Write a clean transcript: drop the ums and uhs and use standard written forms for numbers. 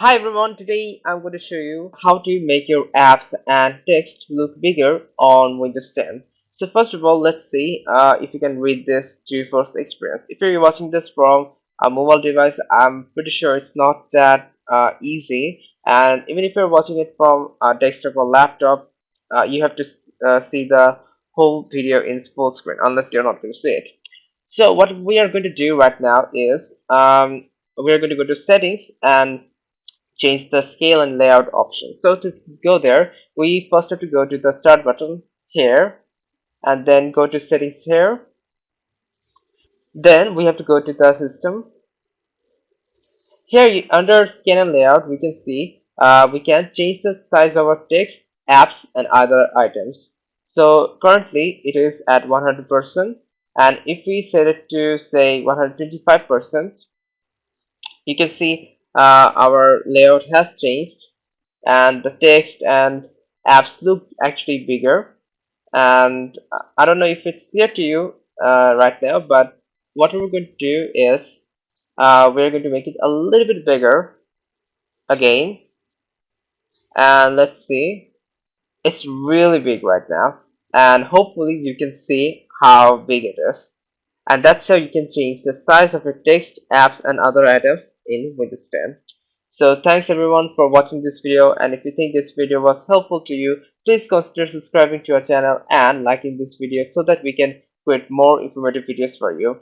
Hi everyone, today I'm going to show you how to make your apps and text look bigger on Windows 10. So first of all, let's see if you can read this to first experience. If you're watching this from a mobile device, I'm pretty sure it's not that easy. And even if you're watching it from a desktop or laptop, you have to see the whole video in full screen unless you're not going to see it. So what we are going to do right now is we are going to go to settings and change the scale and layout option. So to go there, we first have to go to the start button here and then go to settings here. Then we have to go to the system. Here under scan and layout, we can see we can change the size of our text, apps and other items. So currently it is at 100%, and if we set it to say 125%, you can see our layout has changed and the text and apps look actually bigger. And I don't know if it's clear to you right now, but what we're going to do is we're going to make it a little bit bigger again. And let's see, it's really big right now, and hopefully you can see how big it is. And that's how you can change the size of your text, apps and other items in Windows 10. So thanks everyone for watching this video, and if you think this video was helpful to you, please consider subscribing to our channel and liking this video so that we can create more informative videos for you.